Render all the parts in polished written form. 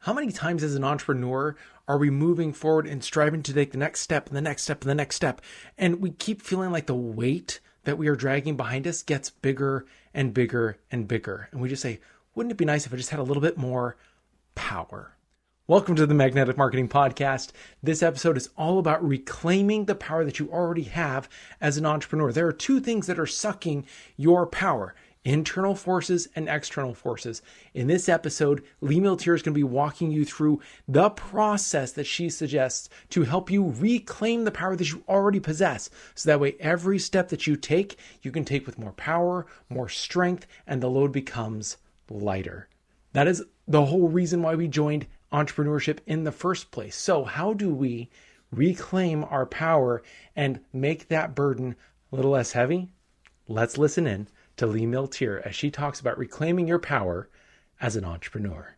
How many times as an entrepreneur are we moving forward and striving to take the next step and the next step and the next step? And we keep feeling like the weight that we are dragging behind us gets bigger and bigger and bigger. And we just say, wouldn't it be nice if I just had a little bit more power? Welcome to the Magnetic Marketing Podcast. This episode is all about reclaiming the power that you already have as an entrepreneur. There are two things that are sucking your power: internal forces and external forces. In this episode, Lee Miltier is going to be walking you through the process that she suggests to help you reclaim the power that you already possess. So that way, every step that you can take with more power, more strength, and the load becomes lighter. That is the whole reason why we joined entrepreneurship in the first place. So how do we reclaim our power and make that burden a little less heavy? Let's listen in to Lee Miltier as she talks about reclaiming your power as an entrepreneur.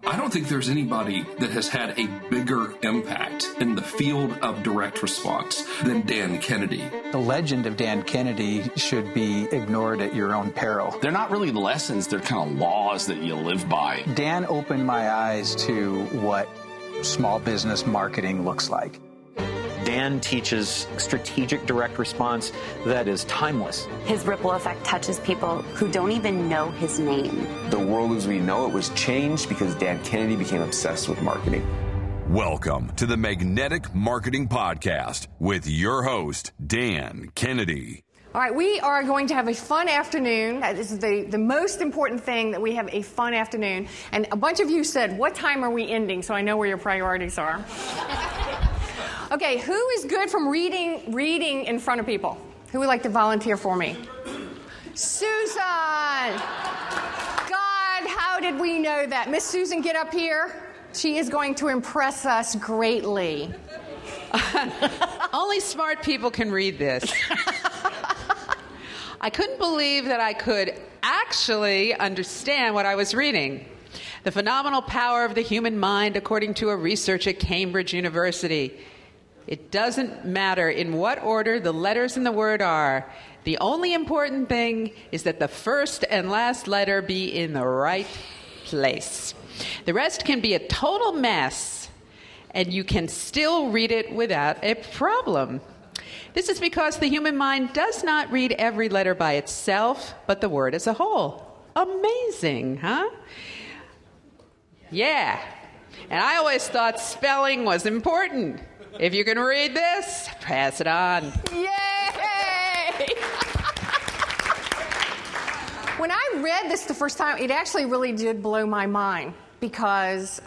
I don't think there's anybody that has had a bigger impact in the field of direct response than Dan Kennedy. The legend of Dan Kennedy should be ignored at your own peril. They're not really lessons, they're kind of laws that you live by. Dan opened my eyes to what small business marketing looks like. Dan teaches strategic direct response that is timeless. His ripple effect touches people who don't even know his name. The world as we know it was changed because Dan Kennedy became obsessed with marketing. Welcome to the Magnetic Marketing Podcast with your host, Dan Kennedy. All right, we are going to have a fun afternoon. This is the most important thing, that we have a fun afternoon. And a bunch of you said, what time are we ending? So I know where your priorities are. Okay, who is good from reading in front of people? Who would like to volunteer for me? Susan! God, how did we know that? Miss Susan, get up here. She is going to impress us greatly. Only smart people can read this. I couldn't believe that I could actually understand what I was reading. The phenomenal power of the human mind, according to a research at Cambridge University. It doesn't matter in what order the letters in the word are. The only important thing is that the first and last letter be in the right place. The rest can be a total mess, and you can still read it without a problem. This is because the human mind does not read every letter by itself, but the word as a whole. Amazing, huh? Yeah. And I always thought spelling was important. If you can read this, pass it on. Yay! When I read this the first time, it actually really did blow my mind, because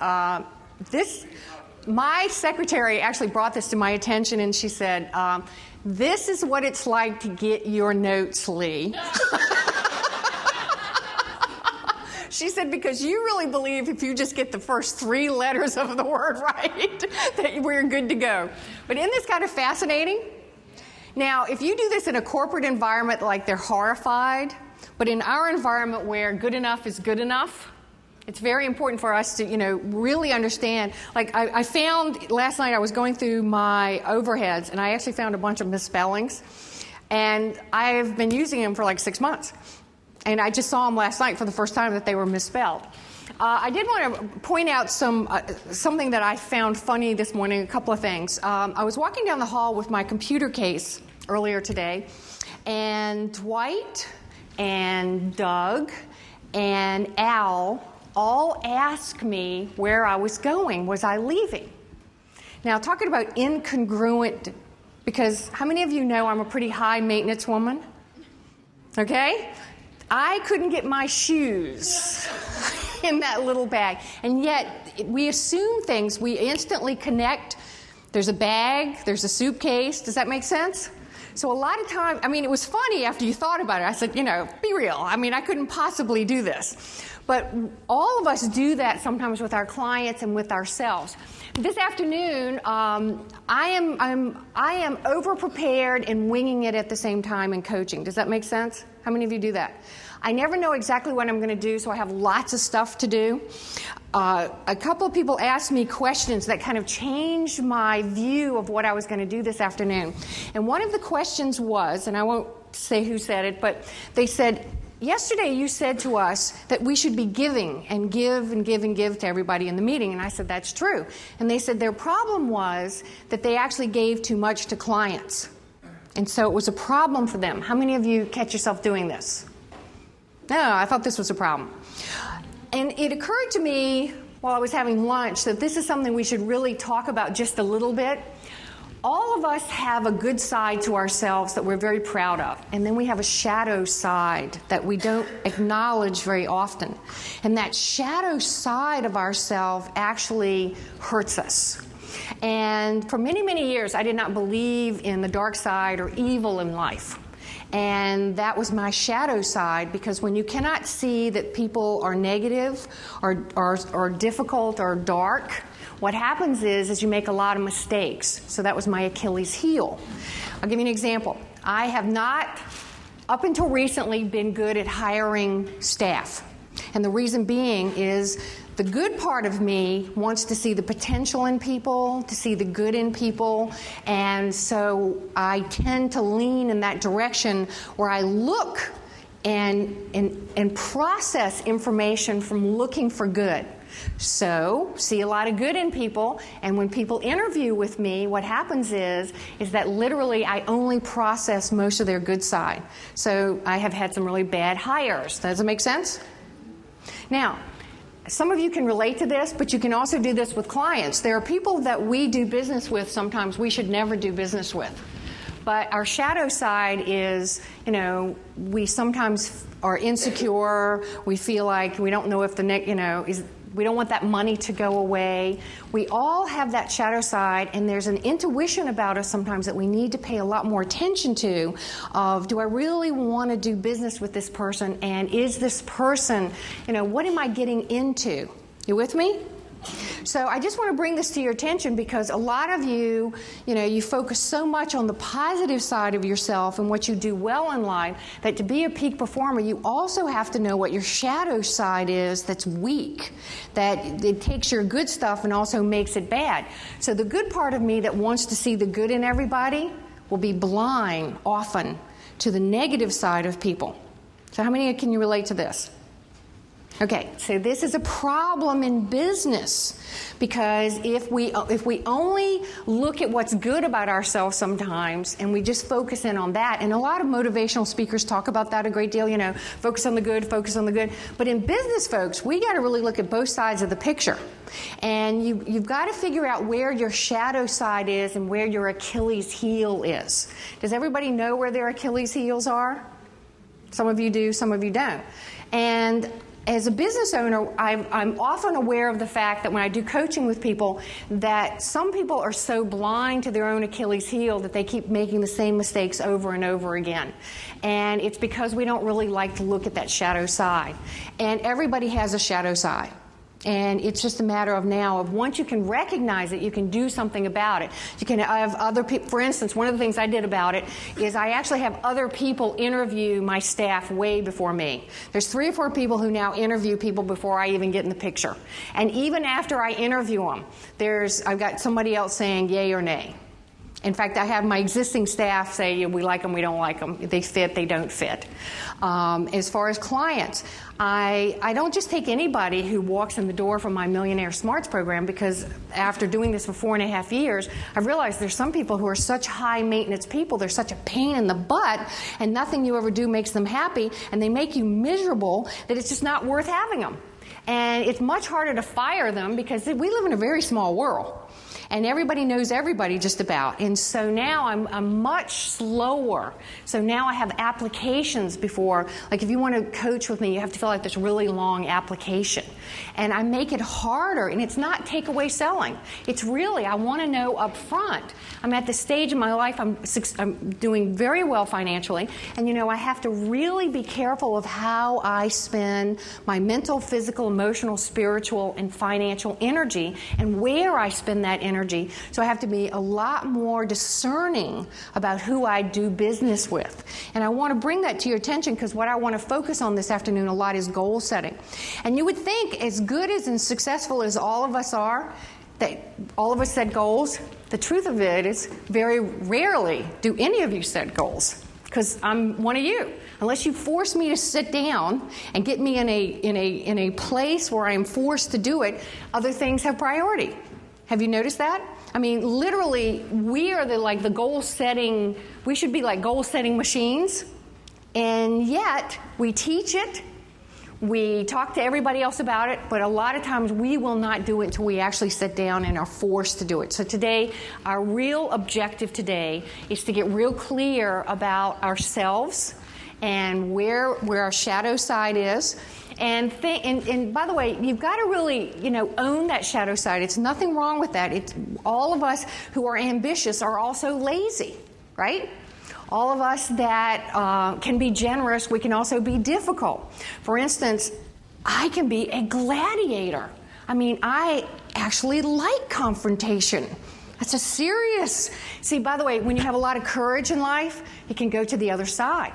my secretary actually brought this to my attention, and she said, this is what it's like to get your notes, Lee. She said, because you really believe if you just get the first three letters of the word right, that we're good to go. But isn't this kind of fascinating? Now, if you do this in a corporate environment, like they're horrified, but in our environment where good enough is good enough, it's very important for us to, really understand. Like I found last night, I was going through my overheads, and I actually found a bunch of misspellings, and I've been using them for like 6 months. And I just saw them last night for the first time, that they were misspelled. I did want to point out something that I found funny this morning, a couple of things. I was walking down the hall with my computer case earlier today, and Dwight and Doug and Al all asked me where I was going. Was I leaving? Now, talking about incongruent, because how many of you know I'm a pretty high maintenance woman? Okay? I couldn't get my shoes in that little bag. And yet, we assume things. We instantly connect. There's a bag. There's a suitcase. Does that make sense? So a lot of time, it was funny after you thought about it. I said, be real. I couldn't possibly do this. But all of us do that sometimes with our clients and with ourselves. This afternoon, I am over-prepared and winging it at the same time in coaching. Does that make sense? How many of you do that? I never know exactly what I'm going to do, so I have lots of stuff to do. A couple of people asked me questions that kind of changed my view of what I was going to do this afternoon. And one of the questions was, and I won't say who said it, but they said, yesterday you said to us that we should be giving and give and give and give to everybody in the meeting, and I said that's true. And they said their problem was that they actually gave too much to clients. And so it was a problem for them. How many of you catch yourself doing this? No, I thought this was a problem. And it occurred to me while I was having lunch that this is something we should really talk about just a little bit. All of us have a good side to ourselves that we're very proud of. And then we have a shadow side that we don't acknowledge very often. And that shadow side of ourselves actually hurts us. And for many, many years, I did not believe in the dark side or evil in life. And that was my shadow side, because when you cannot see that people are negative or difficult or dark, what happens is you make a lot of mistakes. So that was my Achilles heel. I'll give you an example. I have not, up until recently, been good at hiring staff. And the reason being is the good part of me wants to see the potential in people, to see the good in people, and so I tend to lean in that direction where I look and process information from looking for good. So, see a lot of good in people, and when people interview with me, what happens is that literally I only process most of their good side. So I have had some really bad hires. Does it make sense? Now, some of you can relate to this, but you can also do this with clients. There are people that we do business with sometimes we should never do business with. But our shadow side is, we sometimes are insecure. We feel like we don't know if the next, we don't want that money to go away. We all have that shadow side, and there's an intuition about us sometimes that we need to pay a lot more attention to of, do I really want to do business with this person, and is this person, what am I getting into? You with me? So I just want to bring this to your attention because a lot of you, you focus so much on the positive side of yourself and what you do well in life that to be a peak performer, you also have to know what your shadow side is that's weak, that it takes your good stuff and also makes it bad. So the good part of me that wants to see the good in everybody will be blind often to the negative side of people. So how many can you relate to this? Okay, so this is a problem in business because if we only look at what's good about ourselves sometimes and we just focus in on that, and a lot of motivational speakers talk about that a great deal, focus on the good, focus on the good. But in business, folks, we got to really look at both sides of the picture. And you've got to figure out where your shadow side is and where your Achilles heel is. Does everybody know where their Achilles heels are? Some of you do, some of you don't. And as a business owner, I'm often aware of the fact that when I do coaching with people, that some people are so blind to their own Achilles heel that they keep making the same mistakes over and over again. And it's because we don't really like to look at that shadow side. And everybody has a shadow side. And it's just a matter of now of once you can recognize it, you can do something about it. You can have other people, for instance, one of the things I did about it is I actually have other people interview my staff way before me. There's 3 or 4 people who now interview people before I even get in the picture. And even after I interview them, I've got somebody else saying yay or nay. In fact, I have my existing staff say we like them, we don't like them. They fit, they don't fit. As far as clients, I don't just take anybody who walks in the door from my Millionaire Smarts program, because after doing this for 4.5 years, I've realized there's some people who are such high maintenance people, they're such a pain in the butt, and nothing you ever do makes them happy, and they make you miserable that it's just not worth having them. And it's much harder to fire them because we live in a very small world. And everybody knows everybody just about. And so now I'm much slower. So now I have applications before. Like if you want to coach with me, you have to fill out this really long application. And I make it harder. And it's not takeaway selling. It's really, I want to know up front. I'm at the stage in my life, I'm doing very well financially. And I have to really be careful of how I spend my mental, physical, emotional, spiritual, and financial energy and where I spend that energy. So I have to be a lot more discerning about who I do business with. And I want to bring that to your attention because what I want to focus on this afternoon a lot is goal setting. And you would think, as good as and successful as all of us are, that all of us set goals. The truth of it is very rarely do any of you set goals. because I'm one of you. Unless you force me to sit down and get me in a place where I'm forced to do it, other things have priority. Have you noticed that? I mean, literally, we are the goal setting. We should be like goal setting machines, and yet we teach it. We talk to everybody else about it, but a lot of times we will not do it until we actually sit down and are forced to do it. So today, our real objective today is to get real clear about ourselves and where our shadow side is. And by the way, you've got to really, own that shadow side. It's nothing wrong with that. It's all of us who are ambitious are also lazy, right? All of us that can be generous, we can also be difficult. For instance, I can be a gladiator. I mean, I actually like confrontation. That's a serious... See, by the way, when you have a lot of courage in life, you can go to the other side.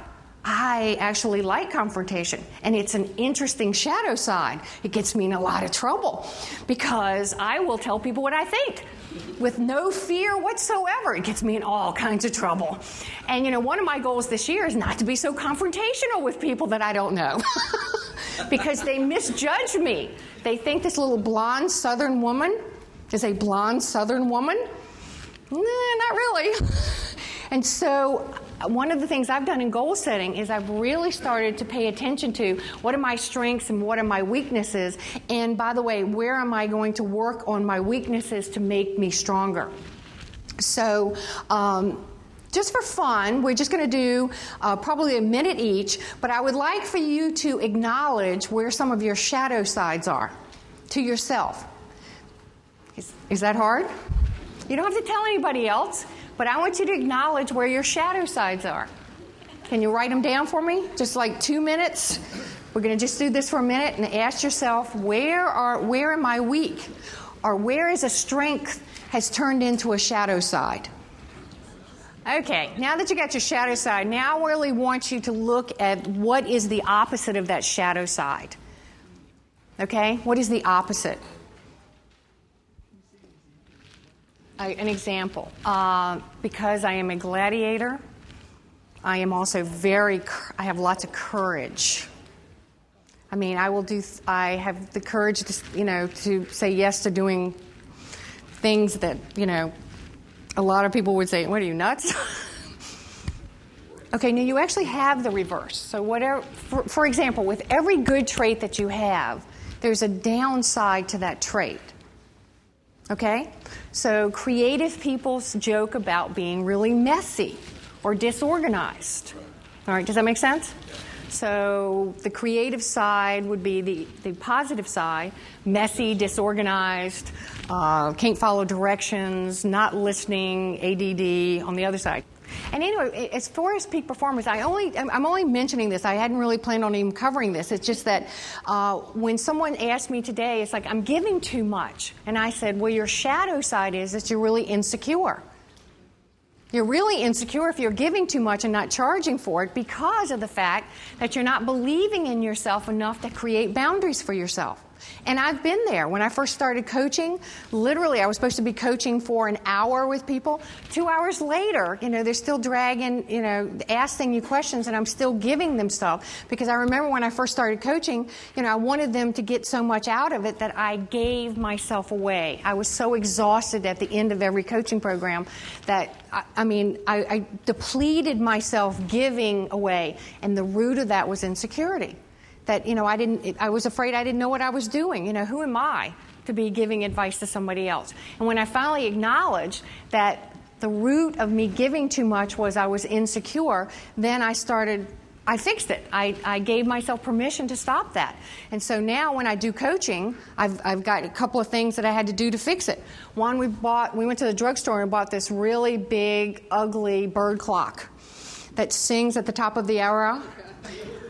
I actually like confrontation, and it's an interesting shadow side. It gets me in a lot of trouble because I will tell people what I think with no fear whatsoever. It gets me in all kinds of trouble. And, one of my goals this year is not to be so confrontational with people that I don't know because they misjudge me. They think this little blonde Southern woman is a blonde Southern woman. Nah, not really. And so one of the things I've done in goal setting is I've really started to pay attention to what are my strengths and what are my weaknesses. And by the way, where am I going to work on my weaknesses to make me stronger? So just for fun, we're just going to do probably a minute each, but I would like for you to acknowledge where some of your shadow sides are to yourself. Is that hard? You don't have to tell anybody else. But I want you to acknowledge where your shadow sides are. Can you write them down for me? Just like 2 minutes. We're going to just do this for a minute and ask yourself, where am I weak? Or where is a strength has turned into a shadow side? Okay, now that you got your shadow side, now I really want you to look at what is the opposite of that shadow side. Okay, what is the opposite? An example, because I am a gladiator, I am also I have lots of courage. I mean, I have the courage to say yes to doing things that, a lot of people would say, what are you, nuts? Okay, now you actually have the reverse. So whatever, for example, with every good trait that you have, there's a downside to that trait. Okay? So creative people joke about being really messy or disorganized. All right, does that make sense? So the creative side would be the positive side, messy, disorganized, can't follow directions, not listening, ADD on the other side. And anyway, as far as peak performers, I'm only mentioning this. I hadn't really planned on even covering this. It's just that when someone asked me today, it's like, I'm giving too much. And I said, well, your shadow side is that you're really insecure. You're really insecure if you're giving too much and not charging for it because of the fact that you're not believing in yourself enough to create boundaries for yourself. And I've been there. When I first started coaching, literally I was supposed to be coaching for an hour with people. 2 hours later, they're still dragging, asking you questions, and I'm still giving them stuff. Because I remember when I first started coaching, I wanted them to get so much out of it that I gave myself away. I was so exhausted at the end of every coaching program that, I depleted myself giving away. And the root of that was insecurity. That, I was afraid I didn't know what I was doing. Who am I to be giving advice to somebody else? And when I finally acknowledged that the root of me giving too much was I was insecure, then I fixed it. I gave myself permission to stop that. And so now when I do coaching, I've got a couple of things that I had to do to fix it. One, we went to the drugstore and bought this really big, ugly bird clock that sings at the top of the hour.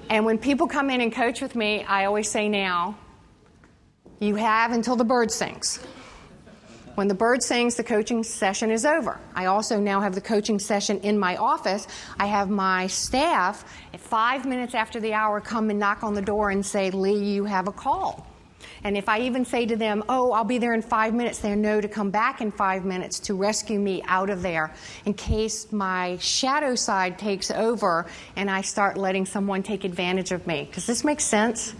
And when people come in and coach with me, I always say now, you have until the bird sings. When the bird sings, the coaching session is over. I also now have the coaching session in my office. I have my staff at 5 minutes after the hour come and knock on the door and say, Lee, you have a call. And if I even say to them, oh, I'll be there in 5 minutes, they know to come back in 5 minutes to rescue me out of there in case my shadow side takes over and I start letting someone take advantage of me. Does this make sense?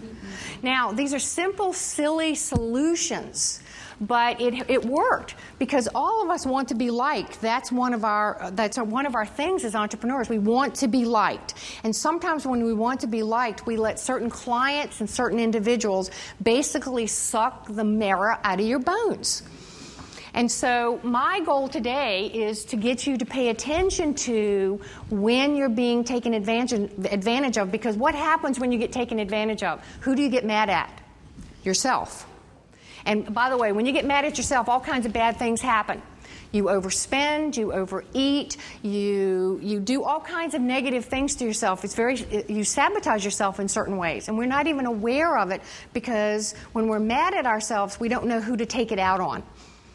Now, these are simple, silly solutions, but it worked because all of us want to be liked. That's one of our things as entrepreneurs. We want to be liked. And sometimes when we want to be liked, we let certain clients and certain individuals basically suck the marrow out of your bones. And so my goal today is to get you to pay attention to when you're being taken advantage of, because what happens when you get taken advantage of? Who do you get mad at? Yourself. And by the way, when you get mad at yourself, all kinds of bad things happen. You overspend, you overeat, you do all kinds of negative things to yourself. You sabotage yourself in certain ways. And we're not even aware of it because when we're mad at ourselves, we don't know who to take it out on.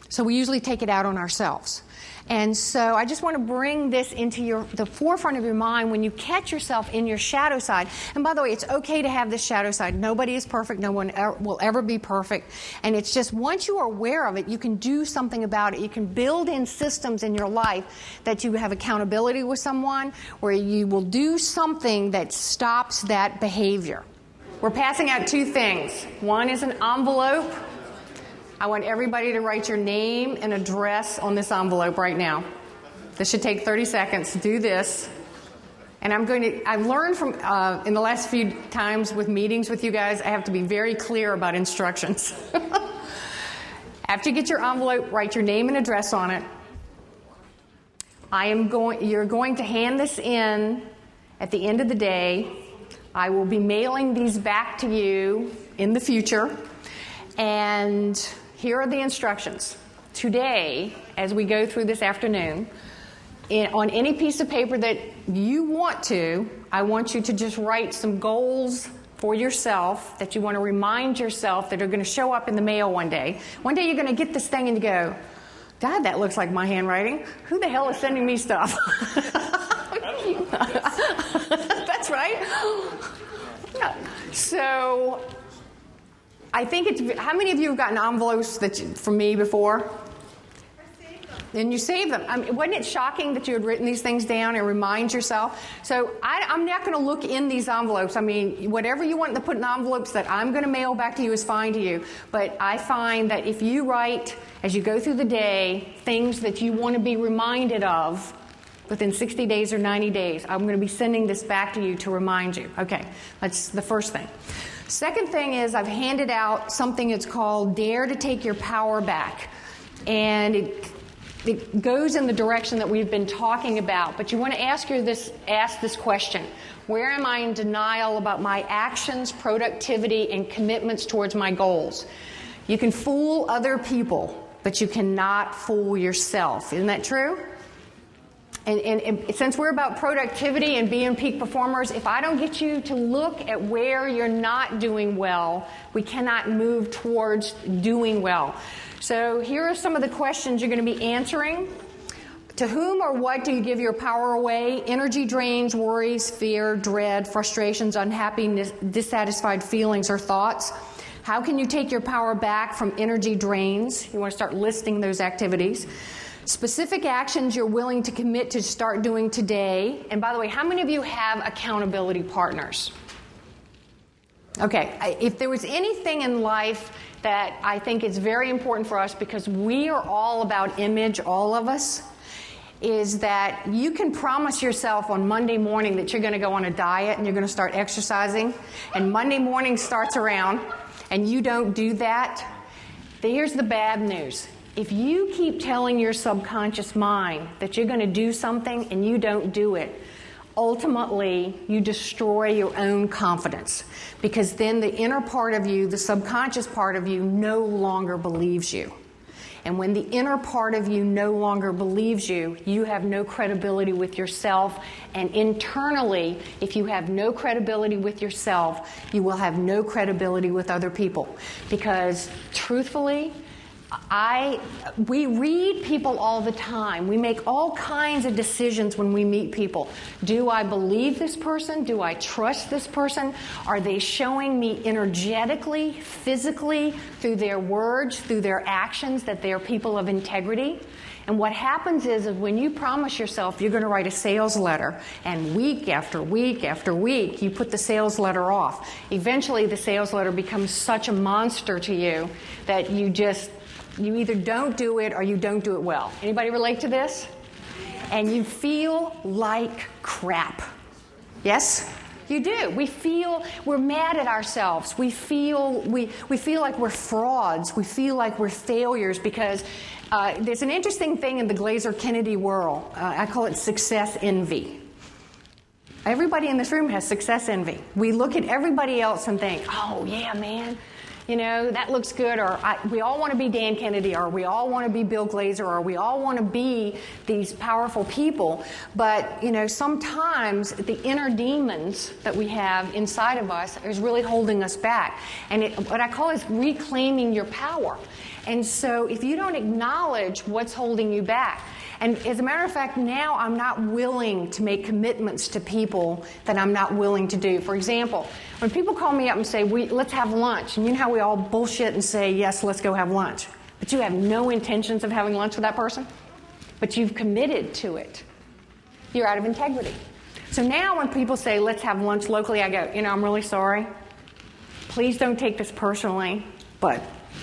So we usually take it out on ourselves. And so I just want to bring this into the forefront of your mind when you catch yourself in your shadow side. And by the way, it's okay to have this shadow side. Nobody is perfect. No one will ever be perfect. And it's just once you are aware of it, you can do something about it. You can build in systems in your life that you have accountability with someone, where you will do something that stops that behavior. We're passing out two things. One is an envelope. I want everybody to write your name and address on this envelope right now. This should take 30 seconds. Do this. And I've learned from, in the last few times with meetings with you guys, I have to be very clear about instructions. After you get your envelope, write your name and address on it. You're going to hand this in at the end of the day. I will be mailing these back to you in the future. And here are the instructions. Today, as we go through this afternoon, on any piece of paper that you want to, I want you to just write some goals for yourself that you want to remind yourself that are going to show up in the mail one day. One day you're going to get this thing and you go, God, that looks like my handwriting. Who the hell is sending me stuff? That's right. So I think how many of you have gotten envelopes from me before? And you save them. I mean, wasn't it shocking that you had written these things down and remind yourself? So I'm not going to look in these envelopes. I mean, whatever you want to put in envelopes that I'm going to mail back to you is fine to you. But I find that if you write, as you go through the day, things that you want to be reminded of within 60 days or 90 days, I'm going to be sending this back to you to remind you. Okay, that's the first thing. Second thing is I've handed out something that's called Dare to Take Your Power Back. And it goes in the direction that we've been talking about. But you want to ask this question. Where am I in denial about my actions, productivity, and commitments towards my goals? You can fool other people, but you cannot fool yourself. Isn't that true? And since we're about productivity and being peak performers, if I don't get you to look at where you're not doing well, we cannot move towards doing well. So here are some of the questions you're going to be answering. To whom or what do you give your power away? Energy drains, worries, fear, dread, frustrations, unhappiness, dissatisfied feelings or thoughts. How can you take your power back from energy drains? You want to start listing those activities. Specific actions you're willing to commit to start doing today. And by the way, how many of you have accountability partners? Okay, if there was anything in life that I think is very important for us, because we are all about image, all of us, is that you can promise yourself on Monday morning that you're going to go on a diet and you're going to start exercising, and Monday morning starts around and you don't do that. Here's the bad news. If you keep telling your subconscious mind that you're going to do something and you don't do it, ultimately you destroy your own confidence, because then the inner part of you, the subconscious part of you, no longer believes you. And when the inner part of you no longer believes you, you have no credibility with yourself. And internally, if you have no credibility with yourself, you will have no credibility with other people. Because truthfully, We read people all the time. We make all kinds of decisions when we meet people. Do I believe this person? Do I trust this person? Are they showing me energetically, physically, through their words, through their actions, that they are people of integrity? And what happens is when you promise yourself you're going to write a sales letter, and week after week after week you put the sales letter off, eventually the sales letter becomes such a monster to you that you either don't do it or you don't do it well. Anybody relate to this? And you feel like crap. Yes? You do. We're mad at ourselves. We feel like we're frauds. We feel like we're failures because there's an interesting thing in the Glazer-Kennedy world. I call it success envy. Everybody in this room has success envy. We look at everybody else and think, oh, yeah, man, that looks good. Or we all want to be Dan Kennedy, or we all want to be Bill Glazer, or we all want to be these powerful people. But, sometimes the inner demons that we have inside of us is really holding us back. And what I call is reclaiming your power. And so if you don't acknowledge what's holding you back, and as a matter of fact, now I'm not willing to make commitments to people that I'm not willing to do. For example, when people call me up and say, let's have lunch, and you know how we all bullshit and say, yes, let's go have lunch, but you have no intentions of having lunch with that person, but you've committed to it. You're out of integrity. So now when people say, let's have lunch locally, I go, I'm really sorry. Please don't take this personally, but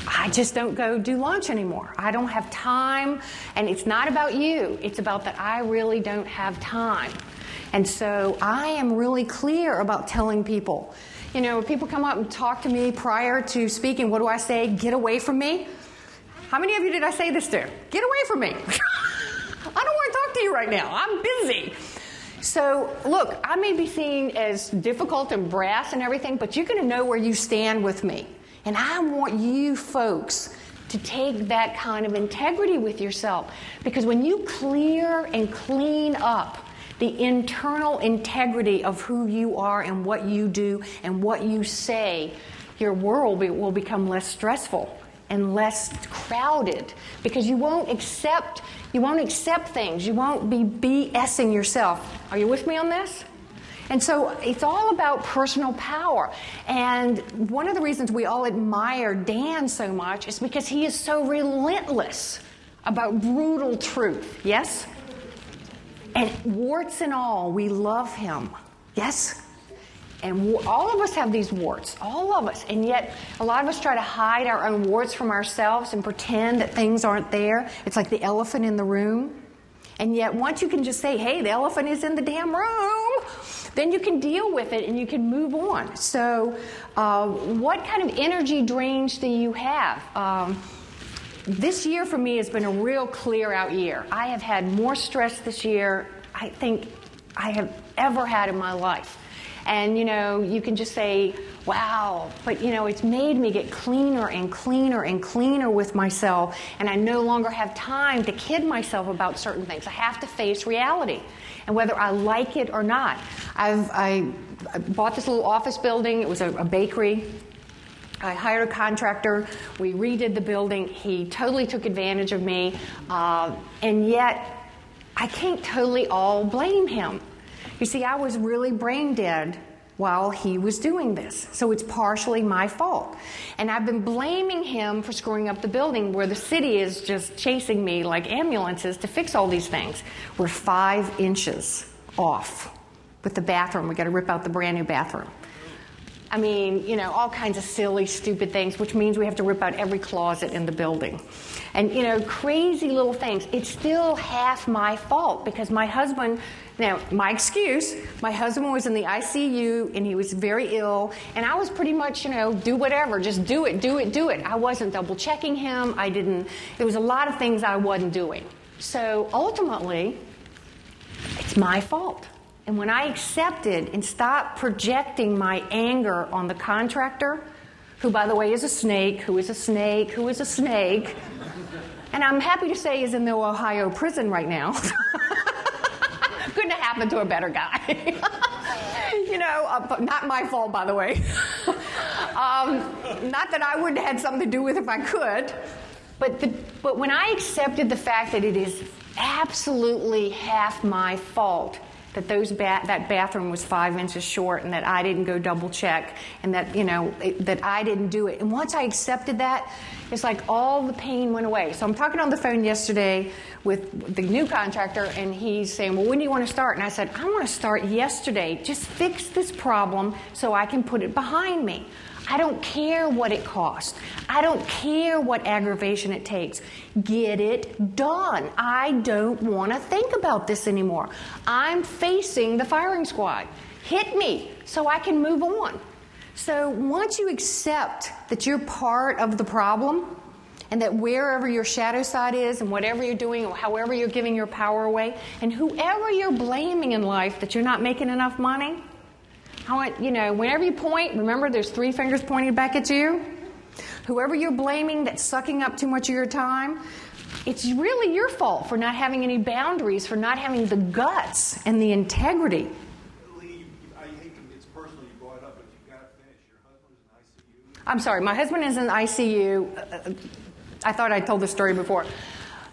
I just don't go do lunch anymore. I don't have time, and it's not about you. It's about that I really don't have time. And so I am really clear about telling people. When people come up and talk to me prior to speaking, what do I say? Get away from me. How many of you did I say this to? Get away from me. I don't want to talk to you right now. I'm busy. So, look, I may be seen as difficult and brass and everything, but you're going to know where you stand with me. And I want you folks to take that kind of integrity with yourself. Because when you clear and clean up the internal integrity of who you are and what you do and what you say, your world will become less stressful and less crowded. Because you won't accept things. You won't be BSing yourself. Are you with me on this? And so it's all about personal power. And one of the reasons we all admire Dan so much is because he is so relentless about brutal truth. Yes? And warts and all, we love him. Yes? And all of us have these warts. All of us. And yet a lot of us try to hide our own warts from ourselves and pretend that things aren't there. It's like the elephant in the room. And yet once you can just say, hey, the elephant is in the damn room, then you can deal with it and you can move on. So what kind of energy drains do you have? This year for me has been a real clear out year. I have had more stress this year, I think, I have ever had in my life. And, you can just say, wow, but, it's made me get cleaner and cleaner and cleaner with myself, and I no longer have time to kid myself about certain things. I have to face reality, and whether I like it or not. I bought this little office building. It was a bakery. I hired a contractor. We redid the building. He totally took advantage of me, and yet I can't totally all blame him. You see, I was really brain dead while he was doing this. So it's partially my fault. And I've been blaming him for screwing up the building where the city is just chasing me like ambulances to fix all these things. We're 5 inches off with the bathroom. We got to rip out the brand new bathroom. I mean, all kinds of silly, stupid things, which means we have to rip out every closet in the building. And, crazy little things. It's still half my fault because my husband, now, my excuse, my husband was in the ICU and he was very ill, and I was pretty much, do whatever, just do it. I wasn't double checking him. There was a lot of things I wasn't doing. So ultimately, it's my fault. And when I accepted and stopped projecting my anger on the contractor, who, by the way, is a snake, and I'm happy to say is in the Ohio prison right now. Couldn't have happened to a better guy. But not my fault, by the way. Not that I wouldn't have had something to do with it if I could. But when I accepted the fact that it is absolutely half my fault that that bathroom was 5 inches short and that I didn't go double check and that, that I didn't do it. And once I accepted that, it's like all the pain went away. So I'm talking on the phone yesterday with the new contractor, and he's saying, well, when do you want to start? And I said, I want to start yesterday. Just fix this problem so I can put it behind me. I don't care what it costs. I don't care what aggravation it takes. Get it done. I don't want to think about this anymore. I'm facing the firing squad. Hit me so I can move on. So once you accept that you're part of the problem and that wherever your shadow side is and whatever you're doing or however you're giving your power away and whoever you're blaming in life that you're not making enough money, whenever you point, remember there's 3 fingers pointing back at you. Whoever you're blaming that's sucking up too much of your time, it's really your fault for not having any boundaries, for not having the guts and the integrity. Lee, I hate to, it's personal you brought it up, but you've got to finish. Your husband's in ICU. I'm sorry, my husband is in ICU. I thought I told this story before.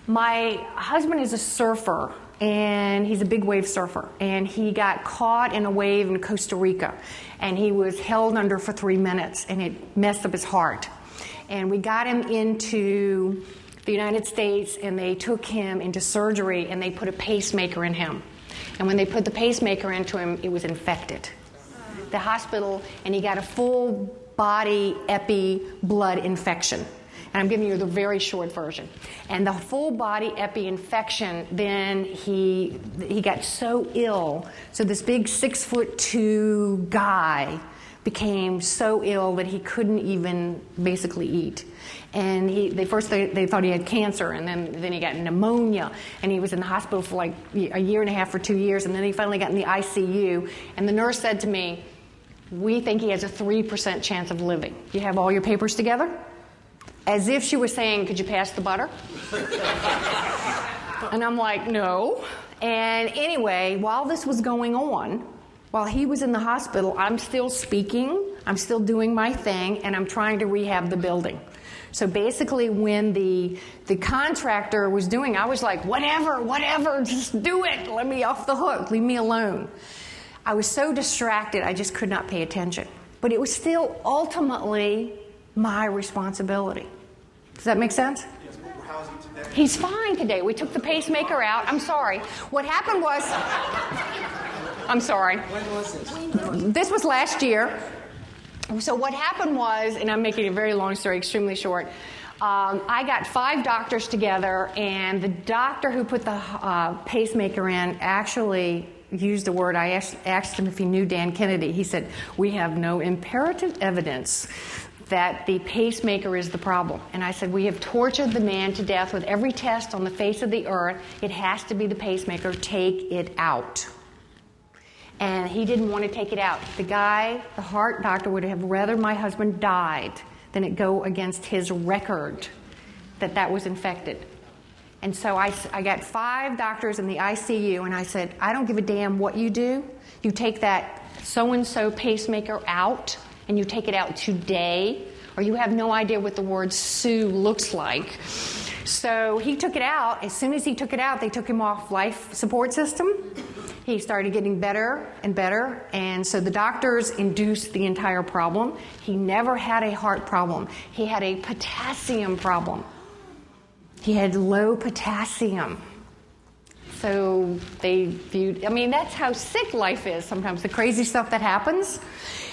My husband is a surfer, and he's a big wave surfer, and he got caught in a wave in Costa Rica, and he was held under for 3 minutes, and it messed up his heart. And we got him into the United States, and they took him into surgery, and they put a pacemaker in him. And when they put the pacemaker into him, it was infected. The hospital, and he got a full body blood infection. And I'm giving you the very short version. And the full body infection, then he got so ill. So this big 6'2" guy became so ill that he couldn't even basically eat. And they thought he had cancer, and then he got pneumonia, and he was in the hospital for like a year and a half or 2 years, and then he finally got in the ICU. And the nurse said to me, "We think he has a 3% chance of living. You have all your papers together?" As if she was saying, "Could you pass the butter?" And I'm like, "No." And anyway, while this was going on, while he was in the hospital, I'm still speaking, I'm still doing my thing, and I'm trying to rehab the building. So basically, when the contractor was doing, I was like, whatever, just do it. Let me off the hook. Leave me alone. I was so distracted, I just could not pay attention. But it was still ultimately my responsibility. Does that make sense? Yes, but how's he today? He's fine today. We took the pacemaker out. I'm sorry. What happened was... I'm sorry. When was this? This was last year. So what happened was, and I'm making a very long story extremely short, I got 5 doctors together, and the doctor who put the pacemaker in actually used the word, I asked him if he knew Dan Kennedy. He said, "We have no imperative evidence that the pacemaker is the problem." And I said, "We have tortured the man to death with every test on the face of the earth. It has to be the pacemaker. Take it out." And he didn't want to take it out. The heart doctor, would have rather my husband died than it go against his record that was infected. And so I got 5 doctors in the ICU, and I said, "I don't give a damn what you do. You take that so-and-so pacemaker out, and you take it out today, or you have no idea what the word Sue looks like." So he took it out. As soon as he took it out, they took him off life support system. He started getting better and better, and so the doctors induced the entire problem. He never had a heart problem. He had a potassium problem. He had low potassium. So they viewed, that's how sick life is sometimes, the crazy stuff that happens.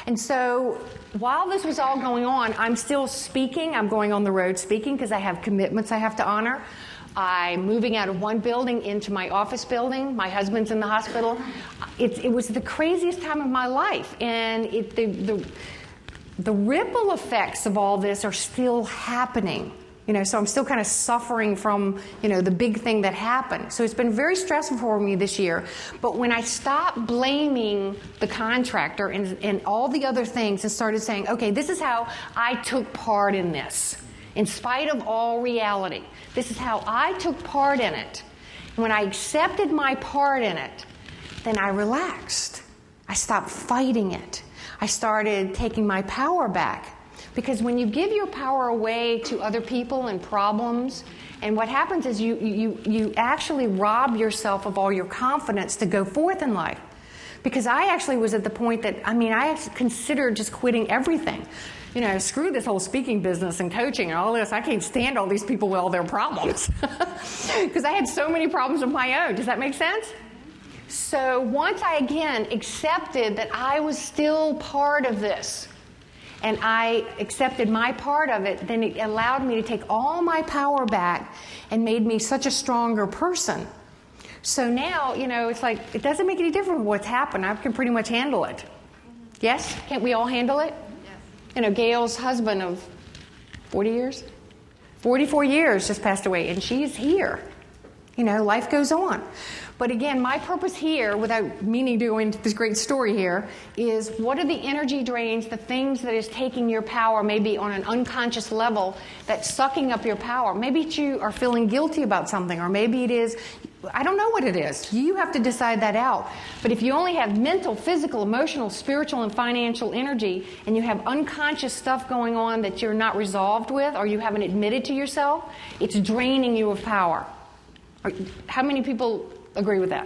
And so while this was all going on, I'm still speaking. I'm going on the road speaking because I have commitments I have to honor. I'm moving out of one building into my office building. My husband's in the hospital. It was the craziest time of my life. And the ripple effects of all this are still happening. So I'm still kind of suffering from, the big thing that happened. So it's been very stressful for me this year. But when I stopped blaming the contractor and all the other things and started saying, okay, this is how I took part in this, in spite of all reality. This is how I took part in it. And when I accepted my part in it, then I relaxed. I stopped fighting it. I started taking my power back. Because when you give your power away to other people and problems, and what happens is you actually rob yourself of all your confidence to go forth in life. Because I actually was at the point that, I considered just quitting everything. Screw this whole speaking business and coaching and all this. I can't stand all these people with all their problems. Because I had so many problems of my own. Does that make sense? So once I, again, accepted that I was still part of this, and I accepted my part of it, then it allowed me to take all my power back and made me such a stronger person. So now, it's like, it doesn't make any difference what's happened. I can pretty much handle it. Yes? Can't we all handle it? Yes. Gail's husband of 40 years? 44 years just passed away, and she's here. Life goes on. But again, my purpose here, without meaning to go into this great story here, is what are the energy drains, the things that is taking your power, maybe on an unconscious level, that's sucking up your power. Maybe you are feeling guilty about something, or maybe it is, I don't know what it is. You have to decide that out. But if you only have mental, physical, emotional, spiritual, and financial energy, and you have unconscious stuff going on that you're not resolved with, or you haven't admitted to yourself, it's draining you of power. How many people agree with that?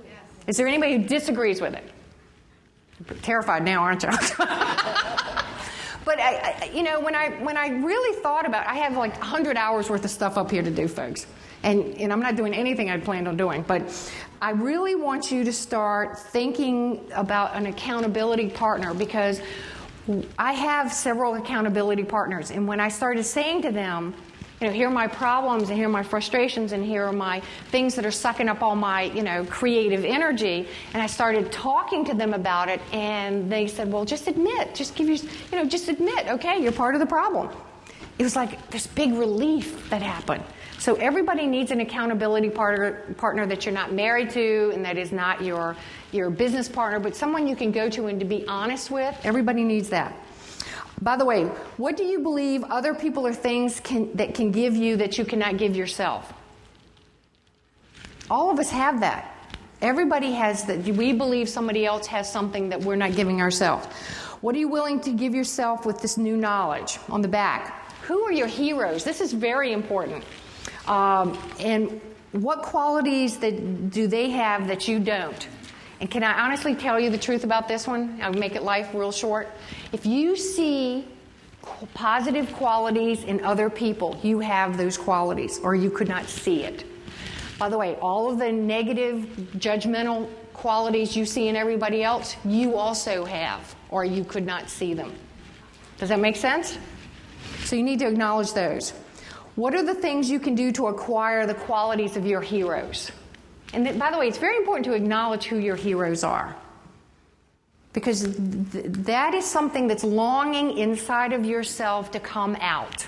Yes. Is there anybody who disagrees with it? You're terrified now, aren't you? But when I really thought about it, I have like 100 hours worth of stuff up here to do, folks. And I'm not doing anything I'd planned on doing. But I really want you to start thinking about an accountability partner, because I have several accountability partners. And when I started saying to them, here are my problems, and here are my frustrations, and here are my things that are sucking up all my, creative energy. And I started talking to them about it, and they said, well, just admit, just admit, okay, you're part of the problem. It was like this big relief that happened. So everybody needs an accountability partner that you're not married to, and that is not your business partner, but someone you can go to and to be honest with. Everybody needs that. By the way, what do you believe other people or things that can give you that you cannot give yourself? All of us have that. Everybody has that. We believe somebody else has something that we're not giving ourselves. What are you willing to give yourself with this new knowledge? On the back, who are your heroes? This is very important. And what qualities do they have that you don't? And can I honestly tell you the truth about this one? I'll make it life real short. If you see positive qualities in other people, you have those qualities, or you could not see it. By the way, all of the negative, judgmental qualities you see in everybody else, you also have, or you could not see them. Does that make sense? So you need to acknowledge those. What are the things you can do to acquire the qualities of your heroes? And by the way, it's very important to acknowledge who your heroes are. Because that is something that's longing inside of yourself to come out.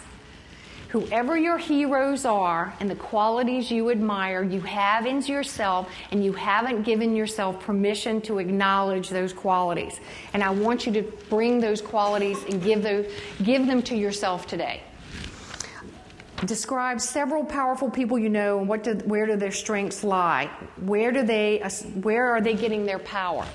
Whoever your heroes are and the qualities you admire, you have in yourself, and you haven't given yourself permission to acknowledge those qualities. And I want you to bring those qualities and give them to yourself today. Describe several powerful people you know, and where do their strengths lie? Where are they getting their power?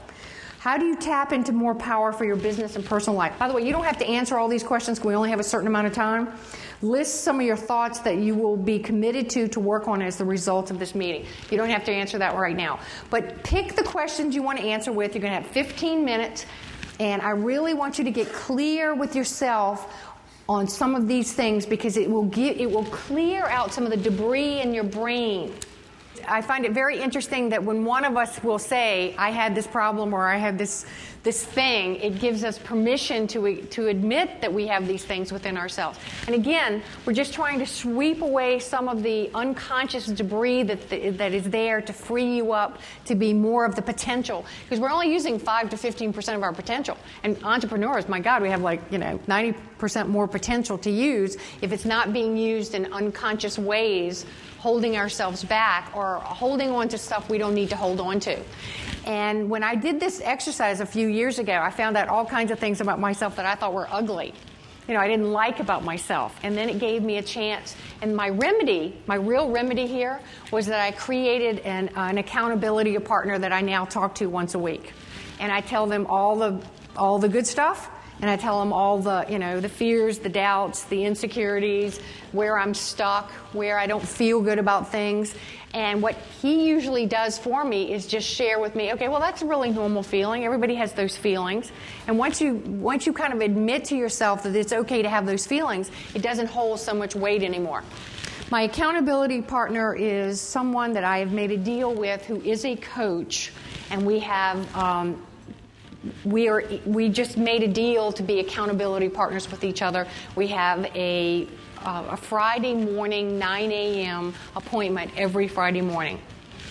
How do you tap into more power for your business and personal life? By the way, you don't have to answer all these questions because we only have a certain amount of time. List some of your thoughts that you will be committed to work on as the result of this meeting. You don't have to answer that right now. But pick the questions you want to answer with. You're going to have 15 minutes, and I really want you to get clear with yourself on some of these things, because it will clear out some of the debris in your brain. I find it very interesting that when one of us will say, I had this problem, or I had this thing, it gives us permission to admit that we have these things within ourselves. And again, we're just trying to sweep away some of the unconscious debris that is there to free you up to be more of the potential. Because we're only using 5 to 15% of our potential. And entrepreneurs, my God, we have 90% more potential to use if it's not being used in unconscious ways, holding ourselves back or holding on to stuff we don't need to hold on to. And when I did this exercise a few years ago, I found out all kinds of things about myself that I thought were ugly. I didn't like about myself. And then it gave me a chance. And my real remedy here was that I created an accountability partner that I now talk to once a week. And I tell them all the good stuff, And I tell him all the, the fears, the doubts, the insecurities, where I'm stuck, where I don't feel good about things. And what he usually does for me is just share with me, okay, well, that's a really normal feeling. Everybody has those feelings. And once you kind of admit to yourself that it's okay to have those feelings, it doesn't hold so much weight anymore. My accountability partner is someone that I have made a deal with who is a coach, and we have we just made a deal to be accountability partners with each other. We have a Friday morning 9 a.m. appointment every Friday morning,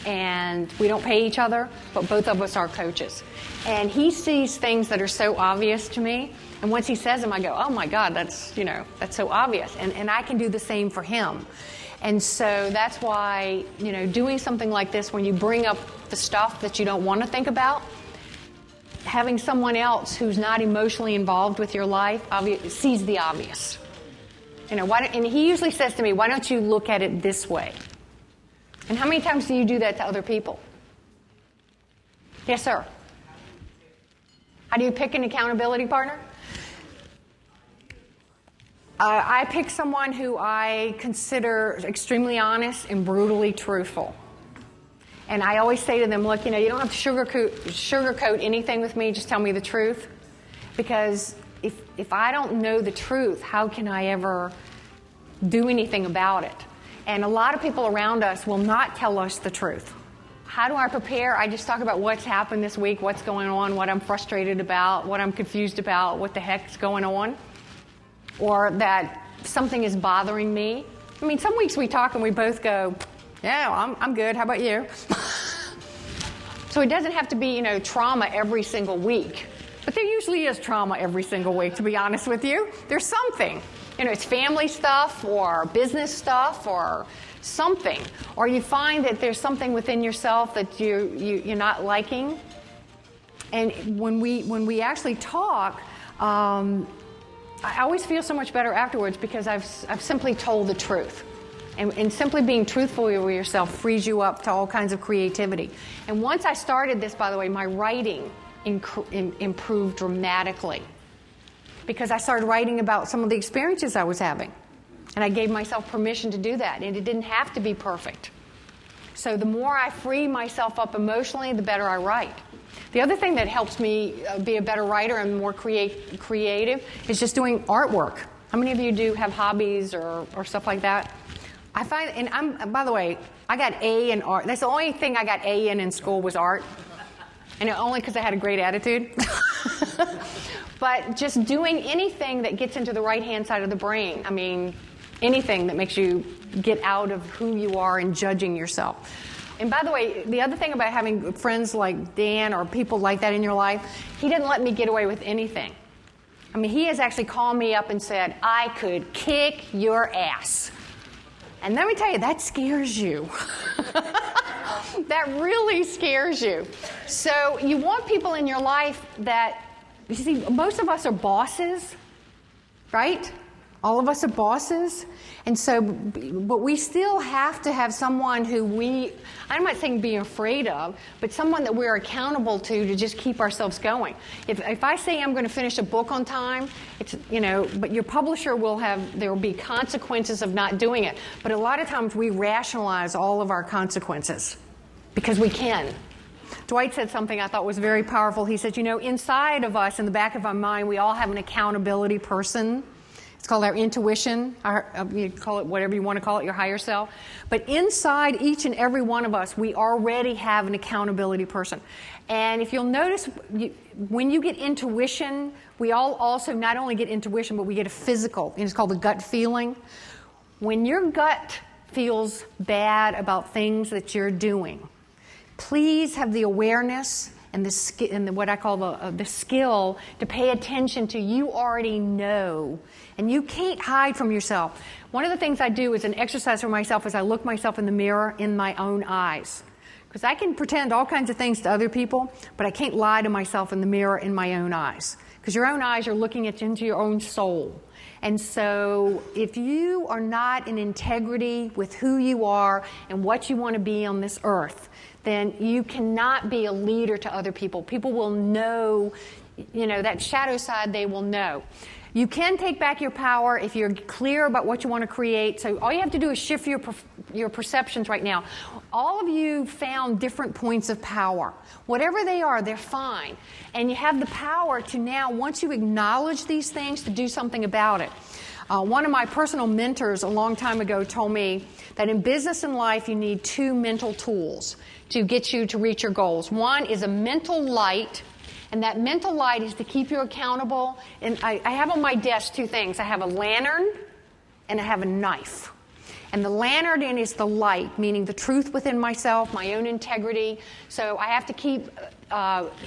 and we don't pay each other, but both of us are coaches. And he sees things that are so obvious to me, and once he says them, I go, oh my God, that's so obvious, and I can do the same for him. And so that's why, doing something like this, when you bring up the stuff that you don't want to think about, having someone else who's not emotionally involved with your life sees the obvious. And he usually says to me, why don't you look at it this way? And how many times do you do that to other people? Yes, sir. How do you pick an accountability partner? I pick someone who I consider extremely honest and brutally truthful. And I always say to them, look, you don't have to sugarcoat anything with me, just tell me the truth. Because if I don't know the truth, how can I ever do anything about it? And a lot of people around us will not tell us the truth. How do I prepare? I just talk about what's happened this week, what's going on, what I'm frustrated about, what I'm confused about, what the heck's going on. Or that something is bothering me. I mean, some weeks we talk and we both go, yeah, I'm good. How about you? So it doesn't have to be, trauma every single week. But there usually is trauma every single week, to be honest with you. There's something. It's family stuff or business stuff or something. Or you find that there's something within yourself that you're not liking. And when we actually talk, I always feel so much better afterwards because I've simply told the truth. And simply being truthful with yourself frees you up to all kinds of creativity. And once I started this, by the way, my writing improved dramatically. Because I started writing about some of the experiences I was having. And I gave myself permission to do that. And it didn't have to be perfect. So the more I free myself up emotionally, the better I write. The other thing that helps me be a better writer and more creative is just doing artwork. How many of you do have hobbies or stuff like that? I find, and by the way, I got A in art. That's the only thing I got A in school was art. And only because I had a great attitude. But just doing anything that gets into the right-hand side of the brain. I mean, anything that makes you get out of who you are and judging yourself. And by the way, the other thing about having friends like Dan or people like that in your life, he didn't let me get away with anything. I mean, he has actually called me up and said, I could kick your ass. And let me tell you, that scares you. That really scares you. So you want people in your life that, you see, most of us are bosses, right? All of us are bosses. And so, but we still have to have someone who I'm not saying be afraid of, but someone that we're accountable to just keep ourselves going. If I say I'm going to finish a book on time, but your publisher there will be consequences of not doing it. But a lot of times we rationalize all of our consequences because we can. Dwight said something I thought was very powerful. He said, inside of us, in the back of our mind, we all have an accountability person. It's called our intuition. You call it whatever you want to call it, your higher self. But inside each and every one of us, we already have an accountability person. And if you'll notice, when you get intuition, we all also not only get intuition, but we get a physical. And it's called the gut feeling. When your gut feels bad about things that you're doing, please have the awareness and what I call the skill to pay attention to. You already know, and you can't hide from yourself. One of the things I do as an exercise for myself is I look myself in the mirror in my own eyes. Because I can pretend all kinds of things to other people, but I can't lie to myself in the mirror in my own eyes. Because your own eyes are looking into your own soul. And so if you are not in integrity with who you are and what you want to be on this earth, then you cannot be a leader to other people. People will know that shadow side, they will know. You can take back your power if you're clear about what you want to create. So all you have to do is shift your perceptions right now. All of you found different points of power. Whatever they are, they're fine. And you have the power to now, once you acknowledge these things, to do something about it. One of my personal mentors a long time ago told me that in business and life, you need 2 mental tools to get you to reach your goals. One is a mental light, and that mental light is to keep you accountable. And I have on my desk 2 things. I have a lantern and I have a knife. And the lantern is the light, meaning the truth within myself, my own integrity. So I have to keep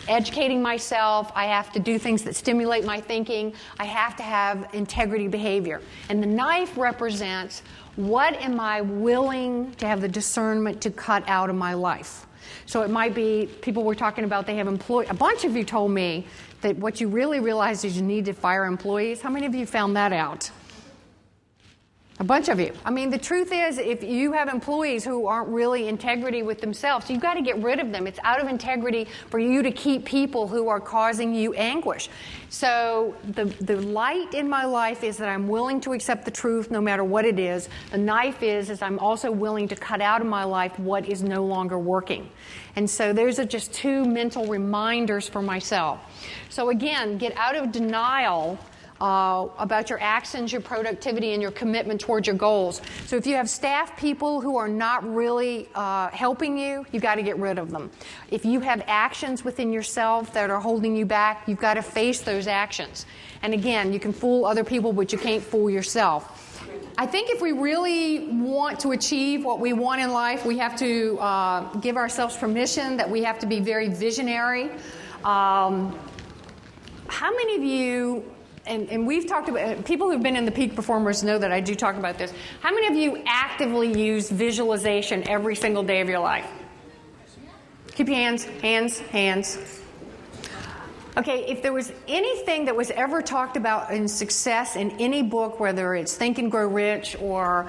educating myself. I have to do things that stimulate my thinking. I have to have integrity behavior. And the knife represents, what am I willing to have the discernment to cut out of my life? So it might be, people were talking about they have employees. A bunch of you told me that what you really realize is you need to fire employees. How many of you found that out? A bunch of you. I mean, the truth is, if you have employees who aren't really integrity with themselves, you've got to get rid of them. It's out of integrity for you to keep people who are causing you anguish. So the light in my life is that I'm willing to accept the truth no matter what it is. The knife is I'm also willing to cut out of my life what is no longer working. And so those are just 2 mental reminders for myself. So again, get out of denial about your actions, your productivity, and your commitment towards your goals. So if you have staff people who are not really helping you, you've got to get rid of them. If you have actions within yourself that are holding you back, you've got to face those actions. And again, you can fool other people, but you can't fool yourself. I think if we really want to achieve what we want in life, we have to give ourselves permission that we have to be very visionary. How many of you... And we've talked about, people who've been in the Peak Performers know that I do talk about this. How many of you actively use visualization every single day of your life? Keep your hands. Okay, if there was anything that was ever talked about in success in any book, whether it's Think and Grow Rich or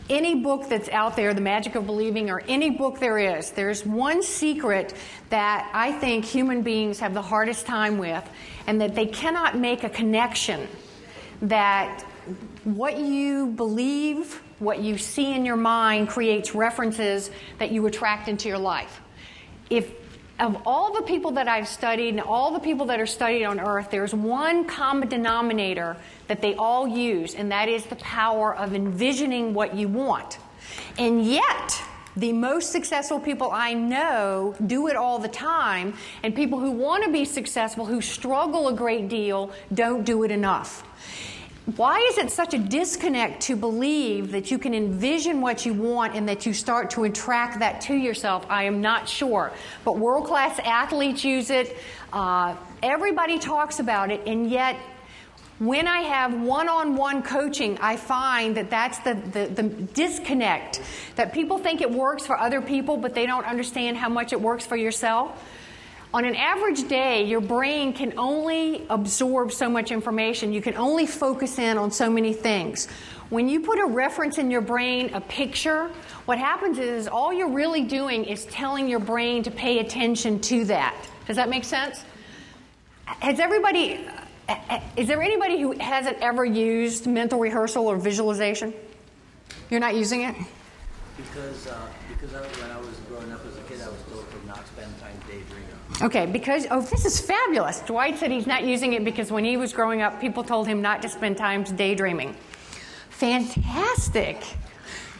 any book that's out there, The Magic of Believing, or any book there's one secret that I think human beings have the hardest time with, and that they cannot make a connection that what you believe, what you see in your mind creates references that you attract into your life. If of all the people that I've studied and all the people that are studied on earth, there's one common denominator that they all use, and that is the power of envisioning what you want. And yet, the most successful people I know do it all the time, and people who want to be successful, who struggle a great deal, don't do it enough. Why is it such a disconnect to believe that you can envision what you want and that you start to attract that to yourself? I am not sure. But world-class athletes use it. Everybody talks about it, and yet when I have one-on-one coaching, I find that that's the disconnect, that people think it works for other people, but they don't understand how much it works for yourself. On an average day, your brain can only absorb so much information. You can only focus in on so many things. When you put a reference in your brain, a picture, what happens is all you're really doing is telling your brain to pay attention to that. Does that make sense? Is there anybody who hasn't ever used mental rehearsal or visualization? You're not using it? Because when I was growing up as a kid, I was told to not spend time daydreaming. Okay, this is fabulous. Dwight said he's not using it because when he was growing up, people told him not to spend time daydreaming. Fantastic.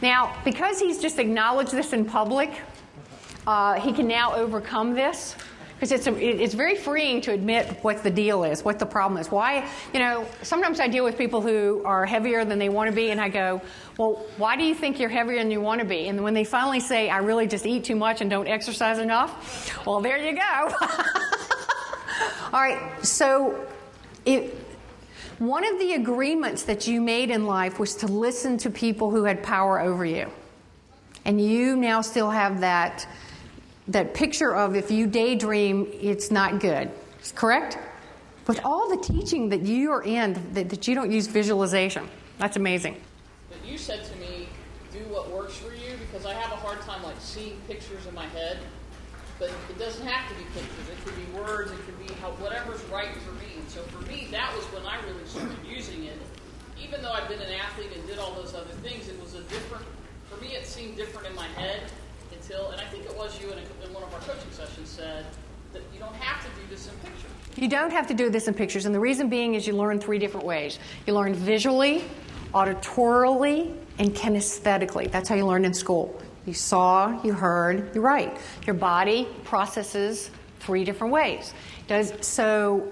Now, because he's just acknowledged this in public, he can now overcome this. Because it's very freeing to admit what the deal is, what the problem is. Why, sometimes I deal with people who are heavier than they want to be, and I go, well, why do you think you're heavier than you want to be? And when they finally say, I really just eat too much and don't exercise enough, well, there you go. All right, so one of the agreements that you made in life was to listen to people who had power over you. And you now still have that picture of if you daydream, it's not good. Correct? With all the teaching that you are in, that you don't use visualization. That's amazing. But you said to me, do what works for you, because I have a hard time seeing pictures in my head. but it doesn't have to be pictures. It could be words. It could be whatever's right for me. And so for me, that was when I really started using it. Even though I've been an athlete and did all those other things, it was for me it seemed different in my head until, and I think it was you in one of our coaching sessions said that you don't have to do this in pictures. You don't have to do this in pictures, and the reason being is you learn 3 different ways. You learn visually, auditorily, and kinesthetically. That's how you learn in school. You saw, you heard, you write. Your body processes 3 different ways. So,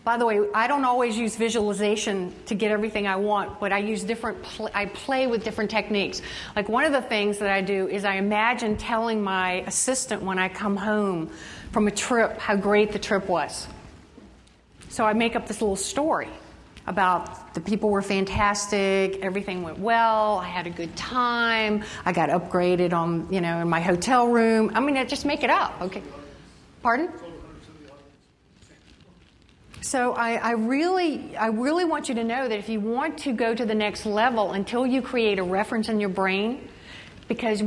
by the way, I don't always use visualization to get everything I want, but I use I play with different techniques. Like one of the things that I do is I imagine telling my assistant when I come home from a trip how great the trip was. So I make up this little story about the people were fantastic, everything went well, I had a good time, I got upgraded on, in my hotel room. I mean, I just make it up, okay? Pardon? So I really want you to know that if you want to go to the next level until you create a reference in your brain, because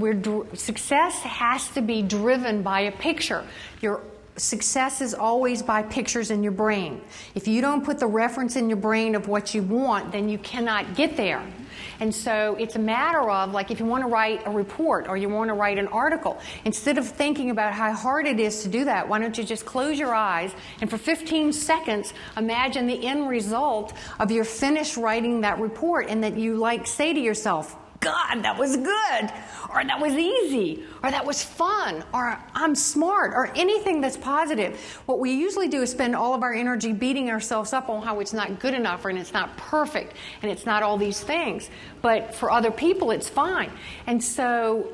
success has to be driven by a picture. Your success is always by pictures in your brain. If you don't put the reference in your brain of what you want, then you cannot get there. And so it's a matter of, like, if you want to write a report or you want to write an article, instead of thinking about how hard it is to do that, why don't you just close your eyes and for 15 seconds imagine the end result of your finished writing that report, and that you say to yourself, God, that was good, or that was easy, or that was fun, or I'm smart, or anything that's positive. What we usually do is spend all of our energy beating ourselves up on how it's not good enough, and it's not perfect, and it's not all these things. But for other people, it's fine. And so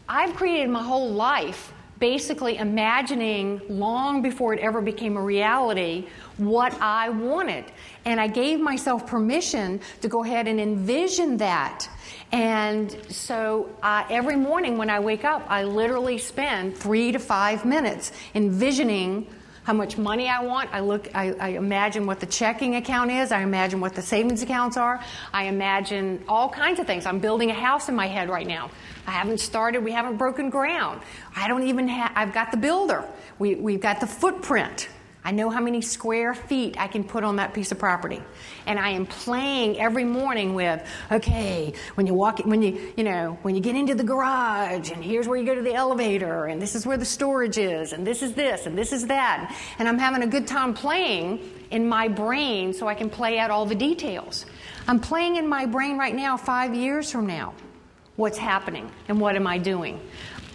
I've created my whole life basically imagining, long before it ever became a reality, what I wanted. And I gave myself permission to go ahead and envision that. And so every morning when I wake up, I literally spend 3 to 5 minutes envisioning how much money I want. I imagine what the checking account is. I imagine what the savings accounts are. I imagine all kinds of things. I'm building a house in my head right now. I haven't started. We haven't broken ground. I don't even have, I've got the builder. We've got the footprint. I know how many square feet I can put on that piece of property. And I am playing every morning with, okay, when you get into the garage, and here's where you go to the elevator, and this is where the storage is, and this is this, and this is that. And I'm having a good time playing in my brain so I can play out all the details. I'm playing in my brain right now, 5 years from now, what's happening and what am I doing.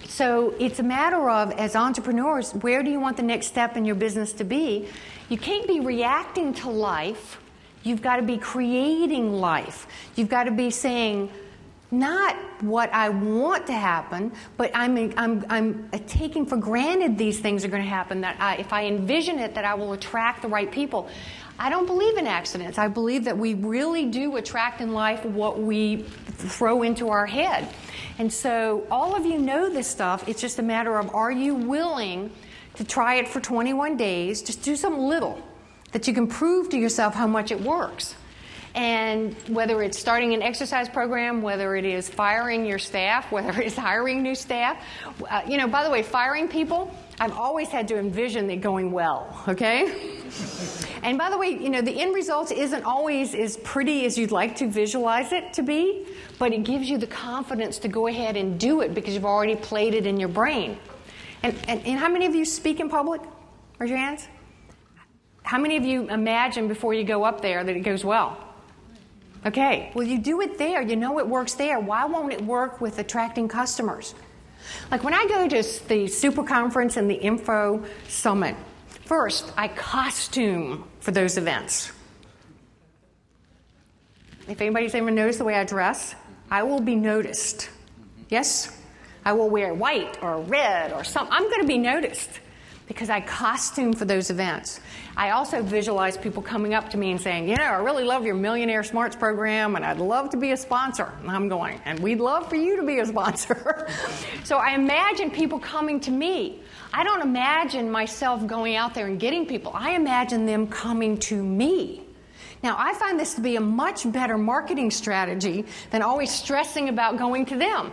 So it's a matter of, as entrepreneurs, where do you want the next step in your business to be? You can't be reacting to life. You've got to be creating life. You've got to be saying, not what I want to happen, but I'm taking for granted these things are going to happen, that if I envision it, that I will attract the right people. I don't believe in accidents. I believe that we really do attract in life what we throw into our head. And so all of you know this stuff. It's just a matter of, are you willing to try it for 21 days? Just do something little that you can prove to yourself how much it works. And whether it's starting an exercise program, whether it is firing your staff, whether it's hiring new staff. By the way, firing people, I've always had to envision it going well, okay? And by the way, the end result isn't always as pretty as you'd like to visualize it to be, but it gives you the confidence to go ahead and do it because you've already played it in your brain. And how many of you speak in public? Raise your hands. How many of you imagine before you go up there that it goes well? Okay, well, you do it there. You know it works there. Why won't it work with attracting customers? Like when I go to the Super Conference and the Info Summit, first, I costume for those events. If anybody's ever noticed the way I dress, I will be noticed. Yes? I will wear white or red or something. I'm going to be noticed because I costume for those events. I also visualize people coming up to me and saying, I really love your Millionaire Smarts program, and I'd love to be a sponsor. And I'm going, and we'd love for you to be a sponsor. So I imagine people coming to me. I don't imagine myself going out there and getting people. I imagine them coming to me. Now, I find this to be a much better marketing strategy than always stressing about going to them.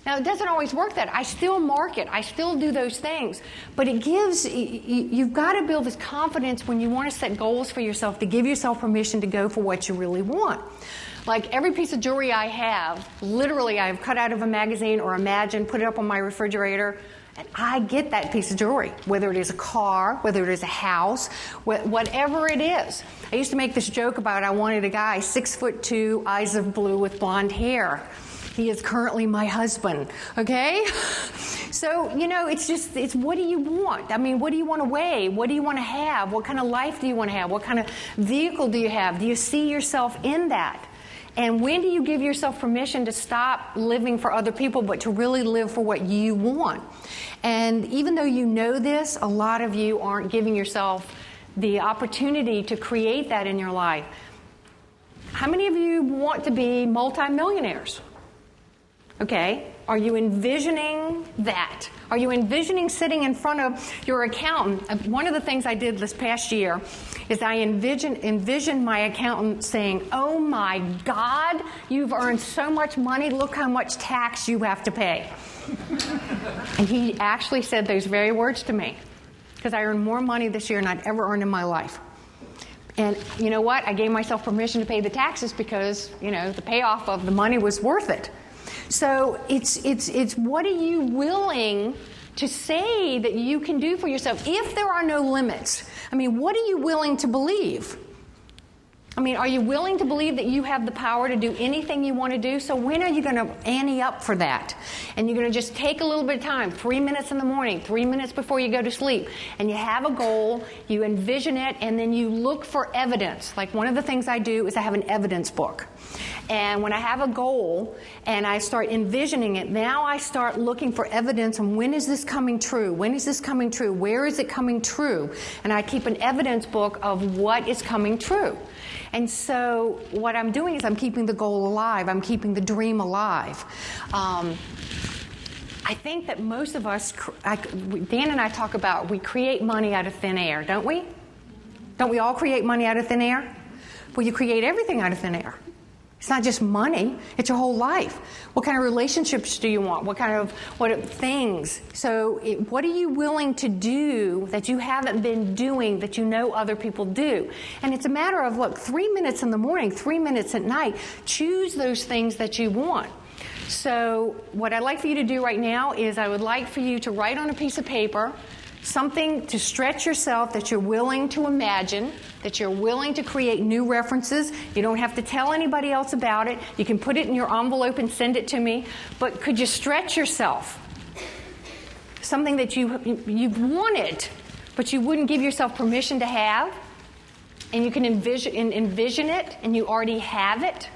Now, it doesn't always work that. I still market. I still do those things. But it gives, you've got to build this confidence when you want to set goals for yourself to give yourself permission to go for what you really want. Like every piece of jewelry I have, literally I've cut out of a magazine or Imagine, put it up on my refrigerator, and I get that piece of jewelry, whether it is a car, whether it is a house, whatever it is. I used to make this joke about I wanted a guy 6'2", eyes of blue with blonde hair. He is currently my husband, okay? So, it's what do you want? I mean, what do you want to weigh? What do you want to have? What kind of life do you want to have? What kind of vehicle do you have? Do you see yourself in that? And when do you give yourself permission to stop living for other people, but to really live for what you want? And even though you know this, a lot of you aren't giving yourself the opportunity to create that in your life. How many of you want to be multimillionaires? Okay, are you envisioning that? Are you envisioning sitting in front of your accountant? One of the things I did this past year is I envisioned my accountant saying, "Oh my God, you've earned so much money, look how much tax you have to pay." And he actually said those very words to me, because I earned more money this year than I'd ever earned in my life. And you know what? I gave myself permission to pay the taxes because, the payoff of the money was worth it. So it's what are you willing to say that you can do for yourself if there are no limits? I mean, what are you willing to believe? I mean, are you willing to believe that you have the power to do anything you want to do? So when are you going to ante up for that? And you're going to just take a little bit of time, 3 minutes in the morning, 3 minutes before you go to sleep, and you have a goal, you envision it, and then you look for evidence. Like one of the things I do is I have an evidence book. And when I have a goal and I start envisioning it, now I start looking for evidence on when is this coming true? When is this coming true? Where is it coming true? And I keep an evidence book of what is coming true. And so what I'm doing is I'm keeping the goal alive. I'm keeping the dream alive. I think that most of us, Dan and I talk about we create money out of thin air, don't we? Don't we all create money out of thin air? Well, you create everything out of thin air. It's not just money, it's your whole life. What kind of relationships do you want? What things? So what are you willing to do that you haven't been doing that you know other people do? And it's a matter of, 3 minutes in the morning, 3 minutes at night. Choose those things that you want. So what I'd like for you to do right now is I would like for you to write on a piece of paper something to stretch yourself that you're willing to imagine, that you're willing to create new references. You don't have to tell anybody else about it. You can put it in your envelope and send it to me. But could you stretch yourself? Something that you've wanted, but you wouldn't give yourself permission to have. And you can envision it, and you already have it.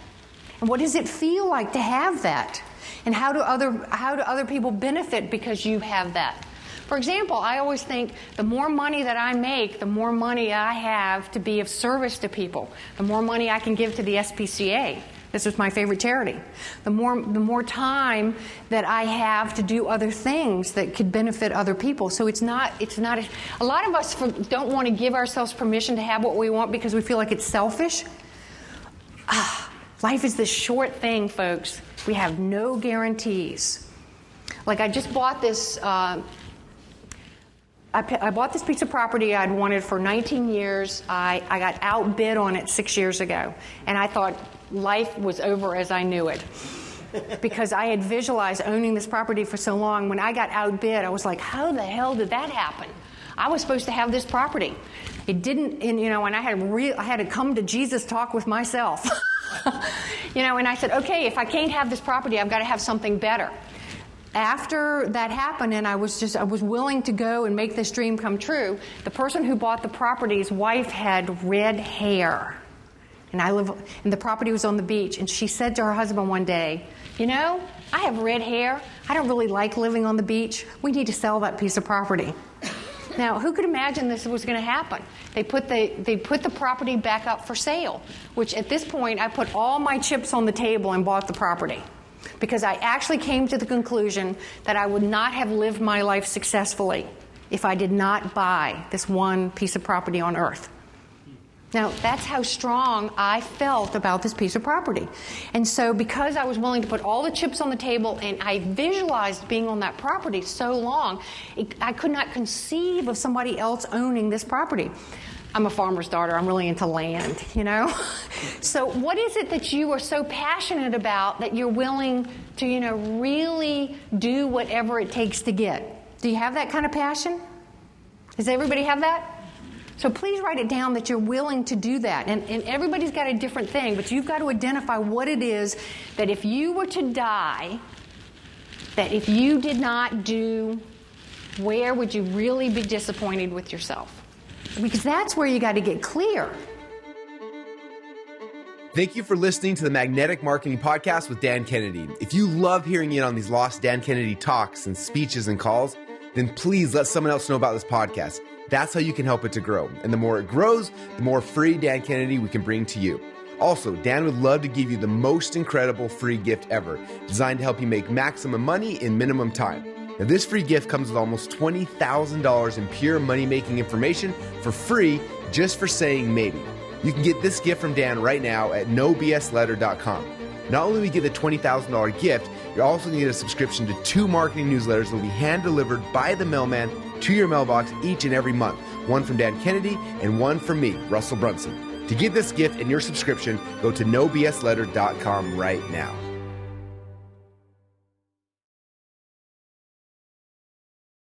And what does it feel like to have that? And how do other people benefit because you have that? For example, I always think the more money that I make, the more money I have to be of service to people. The more money I can give to the SPCA. This is my favorite charity. The more time that I have to do other things that could benefit other people. So it's not a lot of us don't want to give ourselves permission to have what we want because we feel like it's selfish. Life is this short thing, folks. We have no guarantees. Like I just bought this. I bought this piece of property I'd wanted for 19 years. I got outbid on it 6 years ago. And I thought life was over as I knew it. Because I had visualized owning this property for so long. When I got outbid, I was like, how the hell did that happen? I was supposed to have this property. It didn't, and I had to come to Jesus talk with myself. And I said, okay, if I can't have this property, I've got to have something better. After that happened, and I was willing to go and make this dream come true, the person who bought the property's wife had red hair. And the property was on the beach, and she said to her husband one day, I have red hair. I don't really like living on the beach. We need to sell that piece of property. Now, who could imagine this was going to happen? They put the property back up for sale, which at this point, I put all my chips on the table and bought the property. Because I actually came to the conclusion that I would not have lived my life successfully if I did not buy this one piece of property on earth. Now, that's how strong I felt about this piece of property. And so because I was willing to put all the chips on the table and I visualized being on that property so long, I could not conceive of somebody else owning this property. I'm a farmer's daughter. I'm really into land, you know? So what is it that you are so passionate about that you're willing to, you know, really do whatever it takes to get? Do you have that kind of passion? Does everybody have that? So please write it down that you're willing to do that. And everybody's got a different thing, but you've got to identify what it is that if you were to die, that if you did not do, where would you really be disappointed with yourself? Because that's where you got to get clear. Thank you for listening to the Magnetic Marketing Podcast with Dan Kennedy. If you love hearing in on these lost Dan Kennedy talks and speeches and calls, then please let someone else know about this podcast. That's how you can help it to grow. And the more it grows, the more free Dan Kennedy we can bring to you. Also, Dan would love to give you the most incredible free gift ever, designed to help you make maximum money in minimum time. Now, this free gift comes with almost $20,000 in pure money-making information for free just for saying maybe. You can get this gift from Dan right now at nobsletter.com. Not only will you get the $20,000 gift, you're also going to get a subscription to 2 marketing newsletters that will be hand-delivered by the mailman to your mailbox each and every month. One from Dan Kennedy and one from me, Russell Brunson. To get this gift and your subscription, go to nobsletter.com right now.